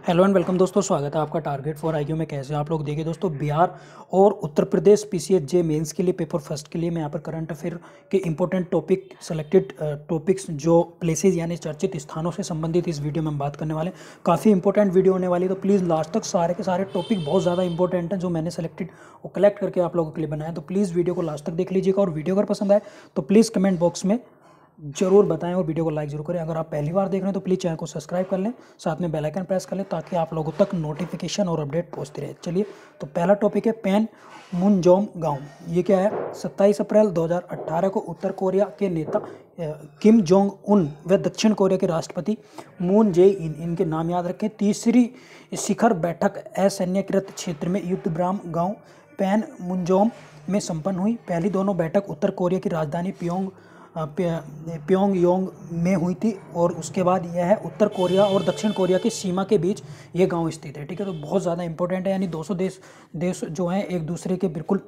Hello and welcome दोस्तों, स्वागत है आपका टारगेट फॉर आईक्यू में। कैसे आप लोग देखिए दोस्तों, बिहार और उत्तर प्रदेश पीसीएस जे मेंस के लिए पेपर फर्स्ट के लिए मैं यहाँ पर करंट अफेयर के इंपॉर्टेंट टॉपिक सेलेक्टेड टॉपिक्स जो प्लेसेस यानी चर्चित स्थानों से संबंधित इस वीडियो में हम बात करने वाले। काफ़ी इंपॉर्टेंट वीडियो होने वाली है, तो प्लीज़ लास्ट तक सारे के सारे टॉपिक बहुत ज़्यादा इंपॉर्टेंट हैं जो मैंने सेलेक्टेड वो कलेक्ट करके आप लोगों के लिए बनाया। तो प्लीज़ वीडियो को लास्ट तक देख लीजिएगा, और वीडियो अगर पसंद आए तो प्लीज़ कमेंट बॉक्स में जरूर बताएं और वीडियो को लाइक जरूर करें। अगर आप पहली बार देख रहे हैं तो प्लीज़ चैनल को सब्सक्राइब कर लें, साथ में बेल आइकन प्रेस कर लें ताकि आप लोगों तक नोटिफिकेशन और अपडेट पहुंचती रहे। चलिए, तो पहला टॉपिक है पैन मुनजोम गांव। ये क्या है? 27 अप्रैल 2018 को उत्तर कोरिया के नेता किम जोंग उन व दक्षिण कोरिया के राष्ट्रपति मून जे इन, इनके नाम याद रखें, तीसरी शिखर बैठक असैन्यकृत क्षेत्र में युद्धविराम गांव पैन मुनजोम में संपन्न हुई। पहली दोनों बैठक उत्तर कोरिया की राजधानी प्योंगयांग में हुई थी, और उसके बाद यह है उत्तर कोरिया और दक्षिण कोरिया की सीमा के बीच ये गांव स्थित है। ठीक है, तो बहुत ज़्यादा इंपॉर्टेंट है, यानी 200 देश जो हैं एक दूसरे के बिल्कुल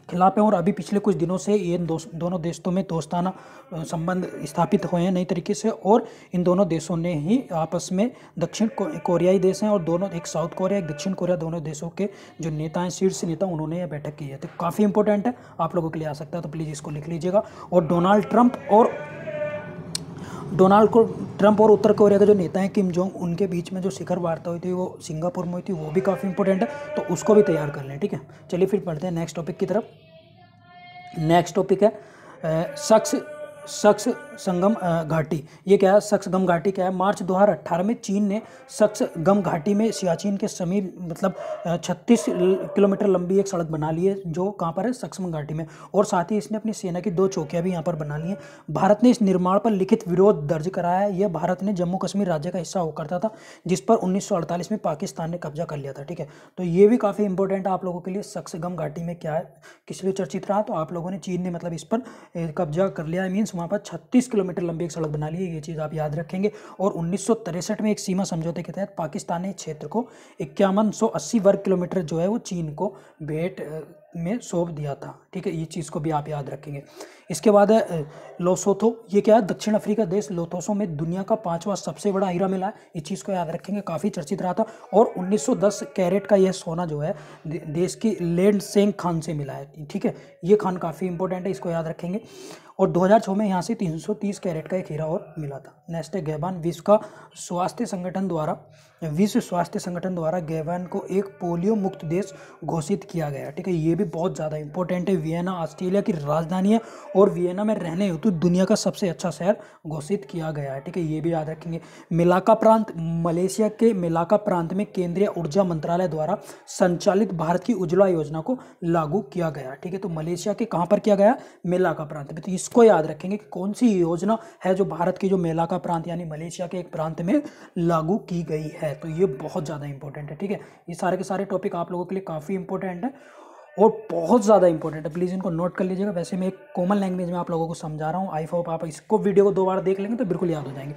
खिलाफ हैं, और अभी पिछले कुछ दिनों से ये दोनों देशों में दोस्ताना संबंध स्थापित हुए हैं नई तरीके से, और इन दोनों देशों ने ही आपस में दक्षिण कोरियाई देश हैं और दोनों, एक साउथ कोरिया एक दक्षिण कोरिया, दोनों देशों के जो नेता हैं, शीर्ष नेता, उन्होंने यह बैठक की है। तो काफ़ी इंपॉर्टेंट है, आप लोगों के लिए आ सकता है, तो प्लीज़ इसको लिख लीजिएगा। और डोनाल्ड ट्रंप और उत्तर कोरिया के जो नेता हैं किम जोंग, उनके बीच में जो शिखर वार्ता हुई थी वो सिंगापुर में हुई थी, वो भी काफ़ी इंपॉर्टेंट है, तो उसको भी तैयार कर लें। ठीक है, चलिए फिर पढ़ते हैं नेक्स्ट टॉपिक की तरफ। नेक्स्ट टॉपिक है सक्स संगम घाटी। ये क्या है? सक्सगम घाटी क्या है? मार्च 2018 में चीन ने सक्सगम घाटी में सियाचिन के समीप 36 किलोमीटर लंबी एक सड़क बना ली है, जो कहाँ पर है? सक्सगम घाटी में, और साथ ही इसने अपनी सेना की 2 चौकियाँ भी यहाँ पर बना ली हैं। भारत ने इस निर्माण पर लिखित विरोध दर्ज कराया है। यह भारत ने जम्मू कश्मीर राज्य का हिस्सा होकर था, जिस पर 1948 में पाकिस्तान ने कब्जा कर लिया था। ठीक है, तो ये भी काफ़ी इंपॉर्टेंट है आप लोगों के लिए। सक्सगम घाटी में क्या है, किस लिए चर्चित रहा? तो आप लोगों ने, चीन ने इस पर कब्जा कर लिया, मीन्स वहाँ पर 36 किलोमीटर लंबी एक सड़क बना ली है, ये चीज़ आप याद रखेंगे। और 1963 में एक सीमा समझौते के तहत पाकिस्तान ने क्षेत्र को 5180 वर्ग किलोमीटर जो है वो चीन को भेंट में सौंप दिया था। ठीक है, ये चीज़ को भी आप याद रखेंगे। इसके बाद है लोसोथो। ये क्या है? दक्षिण अफ्रीका देश लोथोसो में दुनिया का 5वां सबसे बड़ा हीरा मिला है, इस चीज़ को याद रखेंगे, काफ़ी चर्चित रहा था। और 1910 कैरेट का यह सोना जो है देश की लैंडसेंग खान से मिला है। ठीक है, ये खान काफ़ी इंपॉर्टेंट है, इसको याद रखेंगे। और 2006 में यहाँ से 330 कैरेट का एक हीरा और मिला था। नेक्स्ट है गैबान। विश्व स्वास्थ्य संगठन द्वारा गैबान को एक पोलियो मुक्त देश घोषित किया गया। ठीक है, ये भी बहुत ज़्यादा इंपॉर्टेंट है। वियना ऑस्ट्रेलिया की राजधानी है, और वियना में रहने हेतु दुनिया का सबसे अच्छा शहर घोषित किया गया है। ठीक है, ये भी याद रखेंगे। मिलाका प्रांत। मलेशिया के मिलाका प्रांत में केंद्रीय ऊर्जा मंत्रालय द्वारा संचालित भारत की उज्ज्वला योजना को लागू किया गया। ठीक है, तो मलेशिया के कहाँ पर किया गया? मिलाका प्रांत में। तो इसको याद रखेंगे कि कौन सी योजना है जो भारत की जो मिलाका प्रांत यानी मलेशिया के एक प्रांत में लागू की गई है। तो ये बहुत ज़्यादा इंपॉर्टेंट है। ठीक है, ये सारे के सारे टॉपिक आप लोगों के लिए काफ़ी इंपॉर्टेंट है और बहुत ज़्यादा इंपॉर्टेंट है, प्लीज़ इनको नोट कर लीजिएगा। वैसे मैं एक कॉमन लैंग्वेज में आप लोगों को समझा रहा हूँ, आई होप आप इसको वीडियो को 2 बार देख लेंगे तो बिल्कुल याद हो जाएंगे।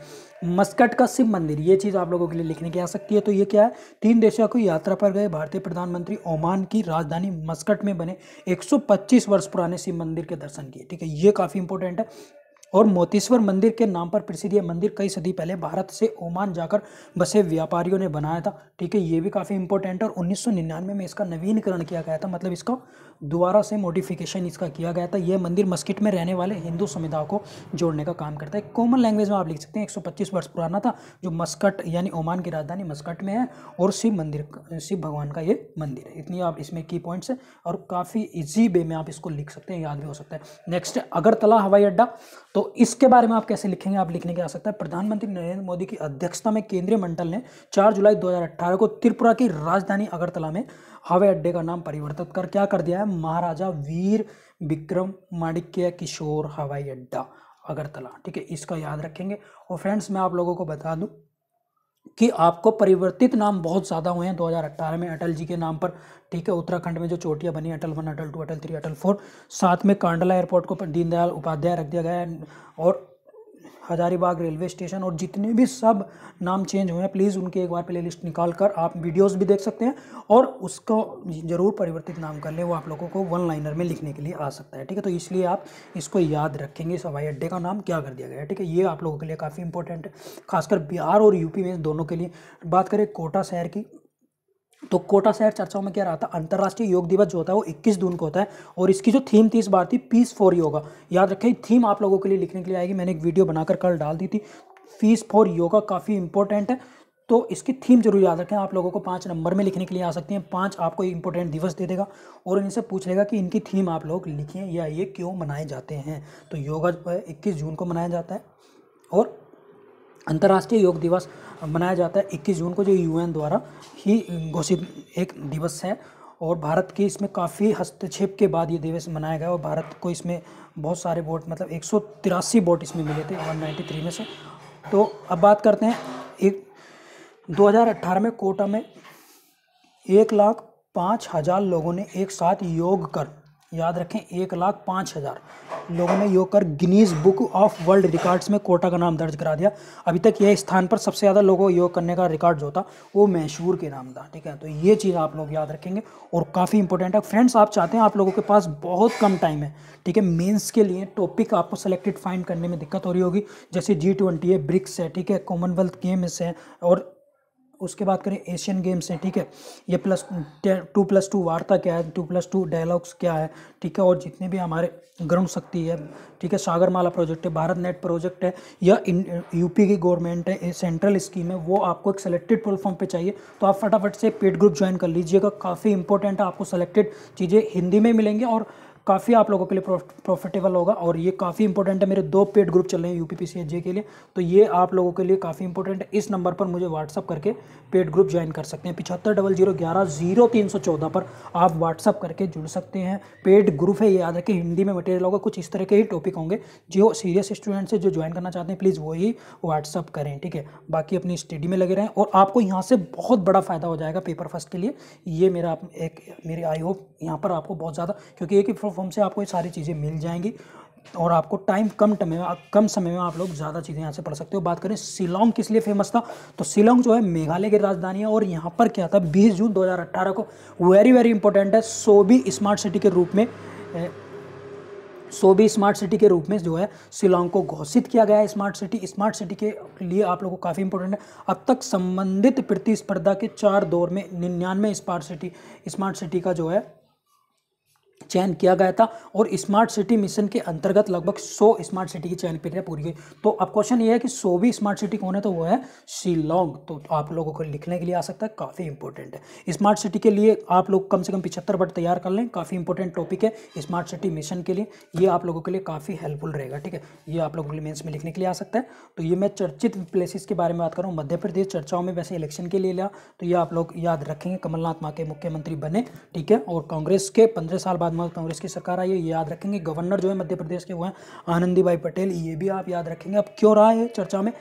मस्कट का शिव मंदिर, ये चीज़ आप लोगों के लिए लिखने की आ सकती है। तो ये क्या है? 3 देशों की यात्रा पर गए भारतीय प्रधानमंत्री ओमान की राजधानी मस्कट में बने 125 वर्ष पुराने शिव मंदिर के दर्शन किए। ठीक है, ये काफ़ी इंपॉर्टेंट है। और मोतीश्वर मंदिर के नाम पर प्रसिद्ध यह मंदिर कई सदी पहले भारत से ओमान जाकर बसे व्यापारियों ने बनाया था। ठीक है, ये भी काफ़ी इंपॉर्टेंट है। और 1999 में इसका नवीनीकरण किया गया था, इसका दोबारा से मॉडिफिकेशन इसका किया गया था। यह मंदिर मस्कट में रहने वाले हिंदू समुदाय को जोड़ने का काम करता है। कॉमन लैंग्वेज में आप लिख सकते हैं 125 वर्ष पुराना था, जो मस्कट यानी ओमान की राजधानी मस्कट में है, और शिव भगवान का ये मंदिर है। इतनी आप इसमें की पॉइंट्स है, और काफ़ी ईजी वे में आप इसको लिख सकते हैं, याद भी हो सकता है। नेक्स्ट है अगरतला हवाई अड्डा। तो इसके बारे में आप कैसे लिखेंगे? आप लिखने के आ सकता है, प्रधानमंत्री नरेंद्र मोदी की अध्यक्षता में केंद्रीय मंडल ने 4 जुलाई 2018 को त्रिपुरा की राजधानी अगरतला में हवाई अड्डे का नाम परिवर्तित कर क्या कर दिया है? महाराजा वीर विक्रम माणिक्य किशोर हवाई अड्डा अगरतला। ठीक है, इसका याद रखेंगे। और फ्रेंड्स, मैं आप लोगों को बता दूं कि आपको परिवर्तित नाम बहुत ज़्यादा हुए हैं 2018 में अटल जी के नाम पर। ठीक है, उत्तराखंड में जो चोटियाँ बनी, अटल 1, अटल 2, अटल 3, अटल 4, साथ में कांडला एयरपोर्ट को दीनदयाल उपाध्याय रख दिया गया है, और हजारीबाग रेलवे स्टेशन और जितने भी सब नाम चेंज हुए हैं, प्लीज़ उनके एक बार प्ले लिस्ट निकाल कर आप वीडियोस भी देख सकते हैं और उसको ज़रूर परिवर्तित नाम कर लें, वो आप लोगों को वन लाइनर में लिखने के लिए आ सकता है। ठीक है, तो इसलिए आप इसको याद रखेंगे, इस हवाई अड्डे का नाम क्या कर दिया गया है। ठीक है, ये आप लोगों के लिए काफ़ी इंपॉर्टेंट है, खासकर बिहार और यूपी में दोनों के लिए। बात करें कोटा शहर की, तो कोटा शहर चर्चाओं में क्या रहा था, अंतर्राष्ट्रीय योग दिवस जो होता है वो 21 जून को होता है और इसकी जो थीम थी इस बार थी पीस फॉर योगा। याद रखें, थीम आप लोगों के लिए लिखने के लिए आएगी, मैंने एक वीडियो बनाकर कल डाल दी थी। पीस फॉर योगा काफ़ी इंपॉर्टेंट है, तो इसकी थीम जरूर याद रखें। आप लोगों को 5 नंबर में लिखने के लिए आ सकती हैं, 5 आपको इंपॉर्टेंट दिवस दे देगा और इनसे पूछ लेगा कि इनकी थीम आप लोग लिखें या ये क्यों मनाए जाते हैं। तो योगा जो है 21 जून को मनाया जाता है और अंतर्राष्ट्रीय योग दिवस मनाया जाता है 21 जून को, जो यूएन द्वारा ही घोषित एक दिवस है और भारत की इसमें काफ़ी हस्तक्षेप के बाद ये दिवस मनाया गया और भारत को इसमें बहुत सारे वोट, मतलब 183 वोट इसमें मिले थे 193 में से। तो अब बात करते हैं, एक 2018 में कोटा में 1,05,000 लोगों ने एक साथ योग कर, याद रखें 1,05,000 लोगों ने योग कर Guinness book of world records में कोटा का नाम दर्ज करा दिया। अभी तक यह स्थान पर सबसे ज़्यादा लोगों को योग करने का रिकॉर्ड जो था वो मैसूर के नाम था। ठीक है, तो ये चीज़ आप लोग याद रखेंगे और काफ़ी इंपॉर्टेंट है। फ्रेंड्स, आप चाहते हैं, आप लोगों के पास बहुत कम टाइम है, ठीक है, मेंस के लिए टॉपिक आपको सेलेक्टेड फाइंड करने में दिक्कत हो रही होगी, जैसे G20 है, ब्रिक्स है, ठीक है, कॉमनवेल्थ गेम्स है और उसके बाद करें एशियन गेम्स है। ठीक है, ये +2+2 वार्ता क्या है, 2+2 डायलॉग्स क्या है, ठीक है, और जितने भी हमारे गरुण शक्ति है, ठीक है, सागरमाला प्रोजेक्ट है, भारत नेट प्रोजेक्ट है या यूपी की गवर्नमेंट है सेंट्रल स्कीम है, वो आपको एक सेलेक्टेड प्लेटफॉर्म पे चाहिए तो आप फटाफट से पेड ग्रुप ज्वाइन कर लीजिएगा। काफ़ी इंपॉर्टेंट है, आपको सेलेक्टेड चीज़ें हिंदी में मिलेंगी और काफ़ी आप लोगों के लिए प्रॉफिटेबल होगा और ये काफ़ी इंपॉर्टेंट है। मेरे 2 पेड ग्रुप चल रहे हैं यूपीपीसीएसजे के लिए, तो ये आप लोगों के लिए काफ़ी इंपॉर्टेंट है। इस नंबर पर मुझे व्हाट्सअप करके पेड ग्रुप ज्वाइन कर सकते हैं, 7500110314 पर आप व्हाट्सअप करके जुड़ सकते हैं। पेड ग्रुप है, ये याद रखें, हिंदी में मटेरियल होगा, कुछ इस तरह के ही टॉपिक होंगे। जो सीरियस स्टूडेंट्स है, जो ज्वाइन करना चाहते हैं, प्लीज़ वही व्हाट्सअप करें। ठीक है, बाकी अपनी स्टडी में लगे रहें और आपको यहाँ से बहुत बड़ा फ़ायदा हो जाएगा पेपर फर्स्ट के लिए। ये मेरी आई होप यहाँ पर आपको बहुत ज़्यादा, क्योंकि एक ही प्लेटफॉर्म से आपको ये सारी चीज़ें मिल जाएंगी और आपको कम समय में आप लोग ज़्यादा चीज़ें यहाँ से पढ़ सकते हो। बात करें शिलोंग किस लिए फेमस था, तो शिलोंग जो है मेघालय की राजधानी है और यहाँ पर क्या था, 20 जून 2018 को वेरी वेरी इंपॉर्टेंट है, सोबी स्मार्ट सिटी के रूप में जो है शिलोंग को घोषित किया गया है। स्मार्ट सिटी के लिए आप लोगों को काफ़ी इंपॉर्टेंट है। अब तक संबंधित प्रतिस्पर्धा के 4 दौर में 99 स्मार्ट सिटी का जो है चयन किया गया था और स्मार्ट सिटी मिशन के अंतर्गत लगभग 100 स्मार्ट सिटी की चयन प्रक्रिया पूरी हुई। तो अब क्वेश्चन ये है कि 100वीं स्मार्ट सिटी कौन है, तो वो है शिलोंग। तो आप लोगों को लिखने के लिए आ सकता है, काफ़ी इंपॉर्टेंट है। स्मार्ट सिटी के लिए आप लोग कम से कम 75 वर्ड तैयार कर लें, काफ़ी इंपॉर्टेंट टॉपिक है स्मार्ट सिटी मिशन के लिए, ये आप लोगों के लिए काफ़ी हेल्पफुल रहेगा। ठीक है, ये आप लोगों के लिए मेंस में लिखने के लिए आ सकता है। तो ये मैं चर्चित प्लेसेस के बारे में बात कर रहा हूँ। मध्य प्रदेश चर्चाओं में वैसे इलेक्शन के लिए लिया, तो ये आप लोग याद रखेंगे, कमलनाथ माँ के मुख्यमंत्री बने। ठीक है, और कांग्रेस के 15 साल बाद कांग्रेस की सरकार आई है, ये याद रखेंगे। गवर्नर जो है मध्य प्रदेश के वो हैं आनंदीबाई पटेल, ये भी आप याद रखेंगे। अब क्यों रहा है चर्चा में,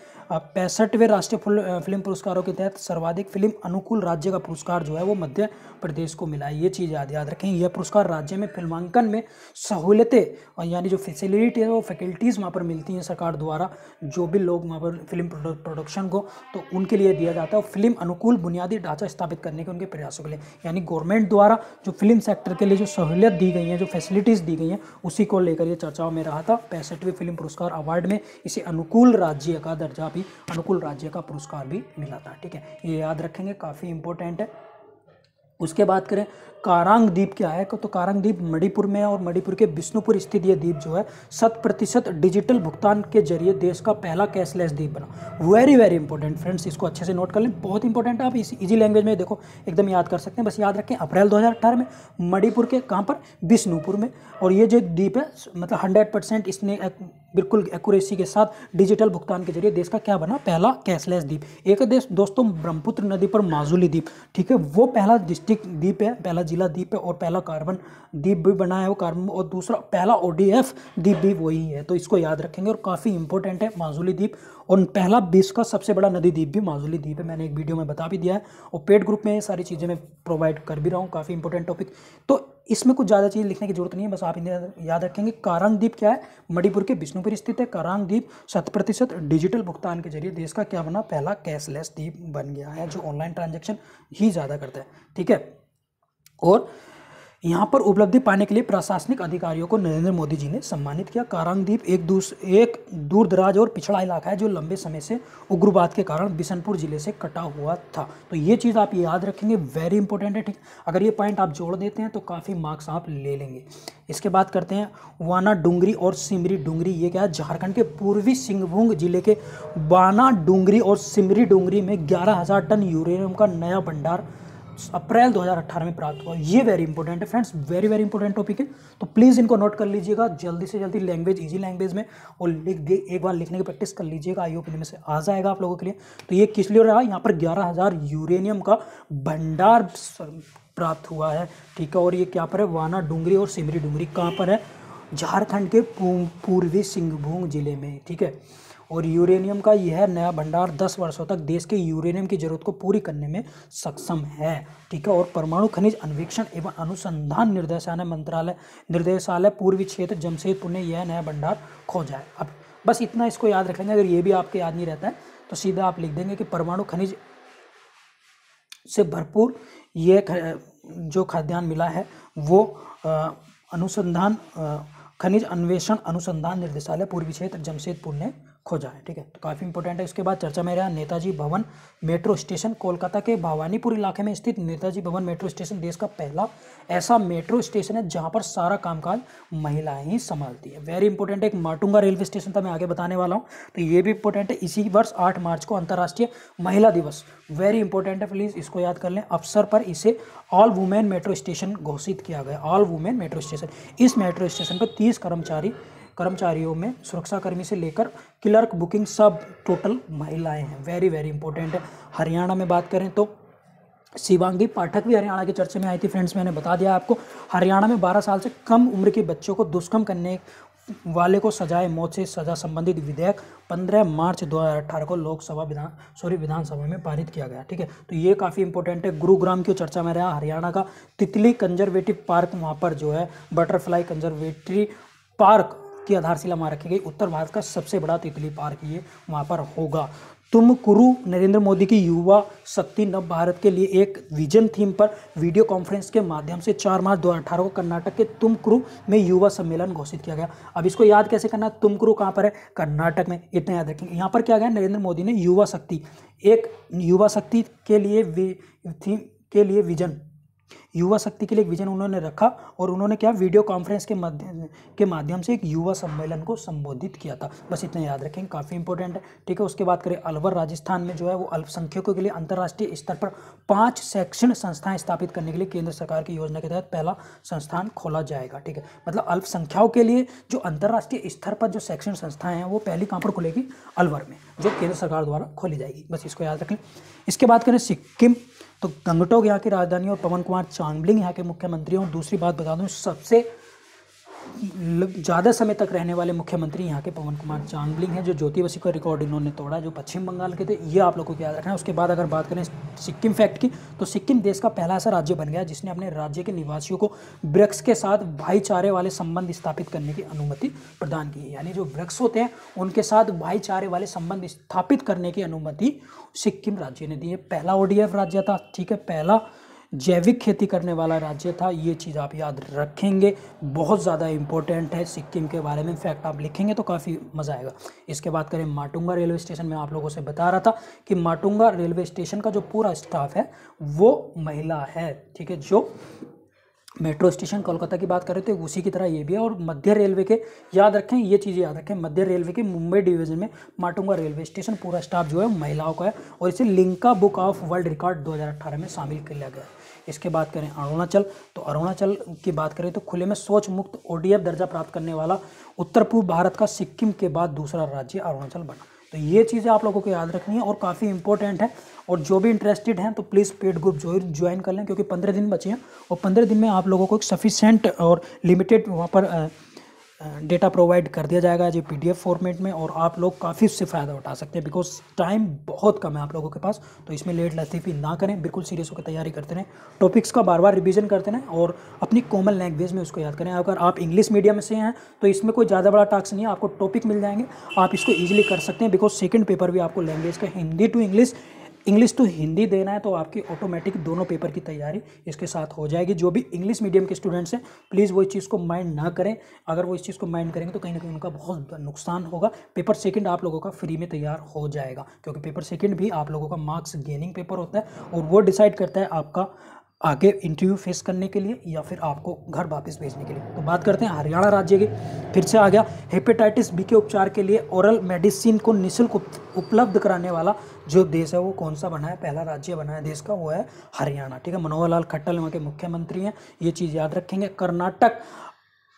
65वें राष्ट्रीय फिल्म पुरस्कारों के तहत सर्वाधिक फिल्म अनुकूल राज्य का पुरस्कार जो है वो मध्य प्रदेश को मिला है। ये चीज़ याद रखें। यह पुरस्कार राज्य में फिल्मांकन में सहूलतें यानी जो फैसिलिटी है वो फैकल्टीज़ वहाँ पर मिलती हैं सरकार द्वारा, जो भी लोग वहाँ पर फिल्म प्रोडक्शन को, तो उनके लिए दिया जाता है। और फिल्म अनुकूल बुनियादी ढांचा स्थापित करने के उनके प्रयासों के लिए, यानी गवर्नमेंट द्वारा जो फिल्म सेक्टर के लिए जो सहूलियत दी गई है, जो फैसिलिटीज़ दी गई हैं, उसी को लेकर ये चर्चाओं में रहा था। 65वें फिल्म पुरस्कार अवार्ड में इसे अनुकूल राज्य का दर्जा भी, अनुकूल राज्य का पुरस्कार भी मिला था। ठीक है, ये याद रखेंगे, काफ़ी इंपॉर्टेंट है। उसके बाद करें कारांग द्वीप क्या है, तो कारांग द्वीप मणिपुर में है और मणिपुर के बिष्णुपुर स्थित ये द्वीप जो है 100% डिजिटल भुगतान के जरिए देश का पहला कैशलेस द्वीप बना। वेरी वेरी इंपॉर्टेंट फ्रेंड्स, इसको अच्छे से नोट कर लें, बहुत इंपॉर्टेंट है। आप इसी इजी लैंग्वेज में देखो एकदम याद कर सकते हैं। बस याद रखें, अप्रैल 2018 में मणिपुर के कहाँ पर, बिष्णुपुर में। और ये जो द्वीप है मतलब 100% इसने बिल्कुल एक्यूरेसी के साथ डिजिटल भुगतान के जरिए देश का क्या बना, पहला कैशलेस द्वीप। एक देश दोस्तों ब्रह्मपुत्र नदी पर माजुली द्वीप, ठीक है, वो पहला डिस्ट्रिक्ट द्वीप है, पहला जिला द्वीप है और पहला कार्बन द्वीप भी बना है वो कार्बन, और दूसरा पहला ODF द्वीप भी वही है। तो इसको याद रखेंगे और काफ़ी इंपॉर्टेंट है माजुली द्वीप। और पहला विश्व का सबसे बड़ा नदी द्वीप भी माजुली द्वीप है, मैंने एक वीडियो में बता भी दिया है, और पेड ग्रुप में ये सारी चीज़ें मैं प्रोवाइड कर भी रहा हूँ, काफ़ी इंपॉर्टेंट टॉपिक। तो इसमें कुछ ज़्यादा चीज़ लिखने की जरूरत नहीं है, बस आप इन्हें याद रखेंगे। कारांग द्वीप क्या है, मणिपुर के बिष्णुपुर स्थित है। कारांग द्वीप 100% डिजिटल भुगतान के जरिए देश का क्या बना, पहला कैशलेस द्वीप बन गया है, जो ऑनलाइन ट्रांजेक्शन ही ज़्यादा करता है, ठीक है। और यहाँ पर उपलब्धि पाने के लिए प्रशासनिक अधिकारियों को नरेंद्र मोदी जी ने सम्मानित किया। कारांग द्वीप एक दूर दराज और पिछड़ा इलाका है, जो लंबे समय से उग्रवाद के कारण बिशनपुर जिले से कटा हुआ था। तो ये चीज़ आप याद रखेंगे, वेरी इंपॉर्टेंट है, ठीक। अगर ये पॉइंट आप जोड़ देते हैं तो काफ़ी मार्क्स आप ले लेंगे। इसके बाद करते हैं वाना डुंगरी और सिमरी डुंगरी। ये क्या है, झारखंड के पूर्वी सिंहभूम जिले के वाना डुंगरी और सिमरी डुंगरी में 11,000 टन यूरेनियम का नया भंडार अप्रैल 2018 में प्राप्त हुआ। ये वेरी इंपॉर्टेंट है friends, very very important topic है, तो प्लीज़ इनको नोट कर लीजिएगा जल्दी से जल्दी, लैंग्वेज इजी लैंग्वेज में, और एक बार लिखने की प्रैक्टिस कर लीजिएगा, आई होप इनमें से आ जाएगा आप लोगों के लिए। तो ये किस लिए रहा, यहाँ पर 11,000 यूरेनियम का भंडार प्राप्त हुआ है, ठीक है। और ये क्या पर है, वाना डुंगरी और सिमरी डुंगरी कहाँ पर है, झारखंड के पूर्वी सिंहभूम जिले में, ठीक है। और यूरेनियम का यह नया भंडार 10 वर्षों तक देश के यूरेनियम की जरूरत को पूरी करने में सक्षम है, ठीक है। और परमाणु खनिज अन्वेषण एवं अनुसंधान निर्देशालय पूर्वी क्षेत्र जमशेदपुर ने यह नया भंडार खोजा है। अब बस इतना इसको याद रख लेंगे। अगर ये भी आपके याद नहीं रहता है तो सीधा आप लिख देंगे कि परमाणु खनिज से भरपूर ये जो खाद्यान्न मिला है वो खनिज अन्वेषण अनुसंधान निर्देशालय पूर्वी क्षेत्र जमशेदपुर ने खोजा है, ठीक है। तो काफ़ी इंपॉर्टेंट है। इसके बाद चर्चा में रहा नेताजी भवन मेट्रो स्टेशन। कोलकाता के भवानीपुर इलाके में स्थित नेताजी भवन मेट्रो स्टेशन देश का पहला ऐसा मेट्रो स्टेशन है जहां पर सारा कामकाज महिलाएं ही संभालती है। वेरी इंपॉर्टेंट है। एक माटुंगा रेलवे स्टेशन था, मैं आगे बताने वाला हूं, तो ये भी इंपॉर्टेंट है। इसी वर्ष 8 मार्च को अंतर्राष्ट्रीय महिला दिवस, वेरी इंपॉर्टेंट है, प्लीज़ इसको याद कर लें, अवसर पर इसे ऑल वुमेन मेट्रो स्टेशन घोषित किया गया। ऑल वुमेन मेट्रो स्टेशन, इस मेट्रो स्टेशन पर 30 कर्मचारियों में सुरक्षाकर्मी से लेकर क्लर्क बुकिंग सब टोटल महिलाएं हैं। वेरी वेरी इंपॉर्टेंट है। हरियाणा में बात करें तो शिवांगी पाठक भी हरियाणा के चर्चे में आई थी फ्रेंड्स, मैंने बता दिया आपको। हरियाणा में 12 साल से कम उम्र के बच्चों को दुष्कर्म करने वाले को सजाए मौत से सजा संबंधित विधेयक 15 मार्च 2018 को विधानसभा में पारित किया गया, ठीक है। तो ये काफ़ी इंपॉर्टेंट है। गुरुग्राम की चर्चा में रहा, हरियाणा का तितली कंजर्वेटिव पार्क, वहाँ पर जो है बटरफ्लाई कंजर्वेटरी पार्क की आधारशिला वहाँ रखी गई। उत्तर भारत का सबसे बड़ा तितली पार्क ये वहाँ पर होगा। तुमकुरु नरेंद्र मोदी की युवा शक्ति नव भारत के लिए एक विजन थीम पर वीडियो कॉन्फ्रेंस के माध्यम से 4 मार्च 2018 को कर्नाटक के तुमकुरु में युवा सम्मेलन घोषित किया गया। अब इसको याद कैसे करना, तुमकुरु कहाँ पर है, कर्नाटक में, इतना याद रखेंगे। यहाँ पर क्या गया, नरेंद्र मोदी ने युवा शक्ति के लिए विजन उन्होंने रखा, और उन्होंने क्या वीडियो कॉन्फ्रेंस के माध्यम से एक युवा सम्मेलन को संबोधित किया था। बस इतना याद रखेंगे, काफ़ी इंपॉर्टेंट है, ठीक है। उसके बाद करें अलवर राजस्थान में जो है वो अल्पसंख्यकों के लिए अंतर्राष्ट्रीय स्तर पर 5 शैक्षणिक संस्थाएं स्थापित करने के लिए केंद्र सरकार की योजना के तहत पहला संस्थान खोला जाएगा, ठीक है। मतलब अल्पसंख्यकों के लिए जो अंतर्राष्ट्रीय स्तर पर जो शैक्षणिक संस्थाएं हैं वो पहली कहाँ पर खुलेगी, अलवर में, जो केंद्र सरकार द्वारा खोली जाएगी। बस इसको याद रख लें। इसके बाद करें सिक्किम, तो गंगटोक यहाँ की राजधानी और पवन कुमार चांगलिंग यहाँ के मुख्यमंत्री हैं। और दूसरी बात बता दूँ, सबसे ज़्यादा समय तक रहने वाले मुख्यमंत्री यहाँ के पवन कुमार चांगलिंग हैं, जो ज्योति बसु का रिकॉर्ड इन्होंने तोड़ा, जो पश्चिम बंगाल के थे। ये आप लोगों को याद रखना है। उसके बाद अगर बात करें सिक्किम फैक्ट की, तो सिक्किम देश का पहला ऐसा राज्य बन गया जिसने अपने राज्य के निवासियों को वृक्ष के साथ भाईचारे वाले संबंध स्थापित करने की अनुमति प्रदान की है। यानी जो वृक्ष होते हैं उनके साथ भाईचारे वाले संबंध स्थापित करने की अनुमति सिक्किम राज्य ने दी है। पहला ODF राज्य था, ठीक है, पहला जैविक खेती करने वाला राज्य था। ये चीज़ आप याद रखेंगे, बहुत ज़्यादा इंपॉर्टेंट है। सिक्किम के बारे में फैक्ट आप लिखेंगे तो काफ़ी मज़ा आएगा। इसके बाद करें माटुंगा रेलवे स्टेशन, में आप लोगों से बता रहा था कि माटुंगा रेलवे स्टेशन का जो पूरा स्टाफ है वो महिला है, ठीक है। जो मेट्रो स्टेशन कोलकाता की बात करें तो उसी की तरह ये भी है। और मध्य रेलवे के, याद रखें ये चीज़ें याद रखें, मध्य रेलवे के मुंबई डिवीजन में माटुंगा रेलवे स्टेशन पूरा स्टाफ जो है महिलाओं का है, और इसे लिंका बुक ऑफ वर्ल्ड रिकॉर्ड 2018 में शामिल किया गया है। इसके बाद करें अरुणाचल, तो अरुणाचल की बात करें तो खुले में शौच मुक्त ODF दर्जा प्राप्त करने वाला उत्तर पूर्व भारत का सिक्किम के बाद दूसरा राज्य अरुणाचल बना। तो ये चीज़ें आप लोगों को याद रखनी है और काफ़ी इंपॉर्टेंट है। और जो भी इंटरेस्टेड हैं तो प्लीज़ पेड ग्रुप ज्वाइन कर लें, क्योंकि 15 दिन बचे हैं और 15 दिन में आप लोगों को एक सफिशेंट और लिमिटेड वहाँ पर डेटा प्रोवाइड कर दिया जाएगा जो PDF फॉर्मेट में, और आप लोग काफ़ी उससे फ़ायदा उठा सकते हैं बिकॉज टाइम बहुत कम है आप लोगों के पास। तो इसमें लेट लतीफ़ी ना करें, बिल्कुल सीरियस होकर तैयारी करते रहें, टॉपिक्स का बार बार रिवीजन करते रहें और अपनी कॉमन लैंग्वेज में उसको याद करें। अगर आप इंग्लिश मीडियम से हैं तो इसमें कोई ज़्यादा बड़ा टास्क नहीं है, आपको टॉपिक मिल जाएंगे, आप इसको ईजिली कर सकते हैं बिकॉज सेकेंड पेपर भी आपको लैंग्वेज का Hindi to English to Hindi देना है, तो आपकी ऑटोमेटिक दोनों पेपर की तैयारी इसके साथ हो जाएगी। जो भी इंग्लिश मीडियम के स्टूडेंट्स हैं प्लीज़ वो इस चीज़ को माइंड ना करें, अगर वो इस चीज़ को माइंड करेंगे तो कहीं ना कहीं उनका बहुत नुकसान होगा। पेपर सेकंड आप लोगों का फ्री में तैयार हो जाएगा, क्योंकि पेपर सेकंड भी आप लोगों का मार्क्स गेनिंग पेपर होता है और वो डिसाइड करता है आपका आगे इंटरव्यू फेस करने के लिए या फिर आपको घर वापस भेजने के लिए। तो बात करते हैं हरियाणा राज्य की, फिर से आ गया। हेपेटाइटिस बी के उपचार के लिए ओरल मेडिसिन को निःशुल्क उपलब्ध कराने वाला जो देश है वो कौन सा बना है, पहला राज्य बना है देश का, वो है हरियाणा। ठीक है, मनोहर लाल खट्टर वहाँ के मुख्यमंत्री हैं, ये चीज़ याद रखेंगे। कर्नाटक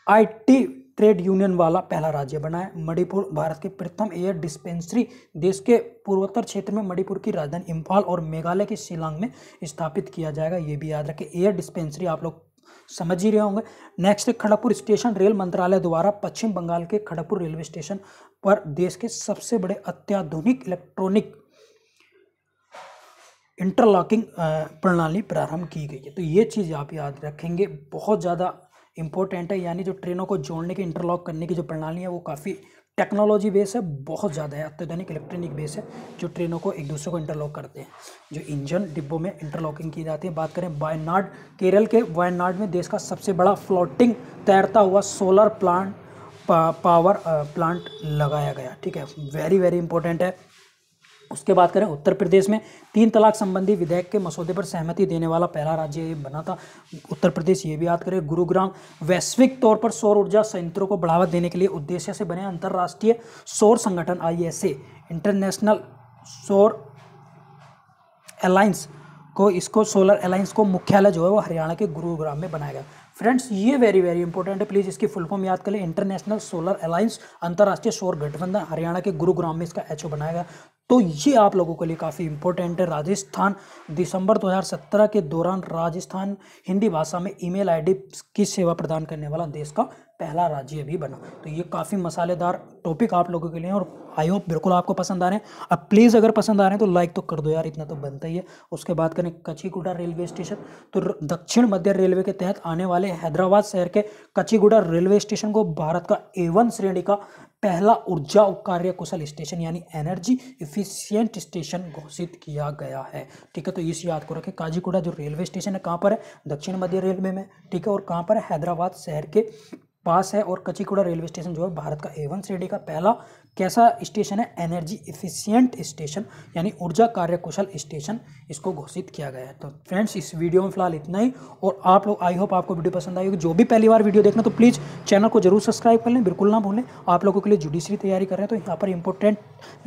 IT ट्रेड यूनियन वाला पहला राज्य बना है। मणिपुर भारत के प्रथम एयर डिस्पेंसरी देश के पूर्वोत्तर क्षेत्र में मणिपुर की राजधानी इम्फाल और मेघालय के शिलांग में स्थापित किया जाएगा, ये भी याद रखें। एयर डिस्पेंसरी आप लोग समझ ही रहे होंगे। नेक्स्ट, खड़गपुर स्टेशन रेल मंत्रालय द्वारा पश्चिम बंगाल के खड़गपुर रेलवे स्टेशन पर देश के सबसे बड़े अत्याधुनिक इलेक्ट्रॉनिक इंटरलॉकिंग प्रणाली प्रारंभ की गई है। तो ये चीज़ आप याद रखेंगे, बहुत ज़्यादा इंपॉर्टेंट है। यानी जो ट्रेनों को जोड़ने की, इंटरलॉक करने की जो प्रणाली है वो काफ़ी टेक्नोलॉजी बेस है, बहुत ज़्यादा है, अत्याधुनिक इलेक्ट्रॉनिक बेस है, जो ट्रेनों को एक दूसरे को इंटरलॉक करते हैं, जो इंजन डिब्बों में इंटरलॉकिंग की जाती है। बात करें वायनाड, केरल के वायनाड में देश का सबसे बड़ा फ्लोटिंग तैरता हुआ सोलर पावर प्लांट लगाया गया। ठीक है, वेरी वेरी इंपॉर्टेंट है। उसके बाद करें उत्तर प्रदेश में 3 तलाक संबंधी विधेयक के मसौदे पर सहमति देने वाला पहला राज्य ये बना था उत्तर प्रदेश, ये भी याद करें। गुरुग्राम वैश्विक तौर पर सौर ऊर्जा संयंत्रों को बढ़ावा देने के लिए उद्देश्य से बने अंतर्राष्ट्रीय सौर संगठन ISA इंटरनेशनल सौर अलायंस को, इसको सोलर अलायंस को मुख्यालय जो है वो हरियाणा के गुरुग्राम में बनाया गया। फ्रेंड्स ये वेरी वेरी इंपॉर्टेंट है, प्लीज़ इसकी फुल फॉर्म याद कर लें। इंटरनेशनल सोलर अलायंस, अंतर्राष्ट्रीय सौर गठबंधन, हरियाणा के गुरुग्राम में इसका HO बनाया गया। तो ये आप लोगों के लिए काफ़ी इंपॉर्टेंट है। राजस्थान दिसंबर 2017 के दौरान राजस्थान हिंदी भाषा में ईमेल ID की सेवा प्रदान करने वाला देश का पहला राज्य भी बना। तो ये काफ़ी मसालेदार टॉपिक आप लोगों के लिए, और आई होप बिल्कुल आपको पसंद आ रहे हैं। अब प्लीज़ अगर पसंद आ रहे हैं तो लाइक तो कर दो यार, इतना तो बनता ही है। उसके बाद करें कचीगुडा रेलवे स्टेशन, तो दक्षिण मध्य रेलवे के तहत आने वाले हैदराबाद शहर के कचीगुडा रेलवे स्टेशन को भारत का A1 श्रेणी का पहला ऊर्जा कार्य कुशल स्टेशन यानी एनर्जी इफिशियंट स्टेशन घोषित किया गया है। ठीक है, तो इस याद को रखें। काजीगुड़ा जो रेलवे स्टेशन है कहाँ पर है, दक्षिण मध्य रेलवे में। ठीक है, और कहाँ पर है, हैदराबाद शहर के पास है। और कचीगुड़ा रेलवे स्टेशन जो है भारत का A1 श्रेणी का पहला कैसा स्टेशन है, एनर्जी इफिशियंट स्टेशन यानी ऊर्जा कार्य कुशल स्टेशन, इसको घोषित किया गया है। तो फ्रेंड्स इस वीडियो में फिलहाल इतना ही, और आप लोग आई होप आपको वीडियो पसंद आई होगी। जो भी पहली बार वीडियो देखना तो प्लीज़ चैनल को जरूर सब्सक्राइब कर लें, बिल्कुल ना भूलें। आप लोगों के लिए जुडिशरी तैयारी कर रहे हैं तो यहाँ पर इंपॉर्टेंट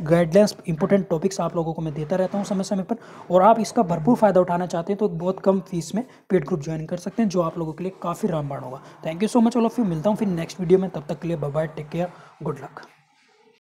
गाइडलाइंस, इंपॉर्टेंट टॉपिक्स आप लोगों को मैं देता रहता हूँ समय समय पर, और आप इसका भरपूर फायदा उठाना चाहते हैं तो बहुत कम फीस में पेड ग्रुप ज्वाइन कर सकते हैं, जो आप लोगों के लिए काफ़ी रामबाण होगा। Thank you so much all of you, मिलता हूँ फिर नेक्स्ट वीडियो में, तब तक के लिए bye bye, take care, good luck.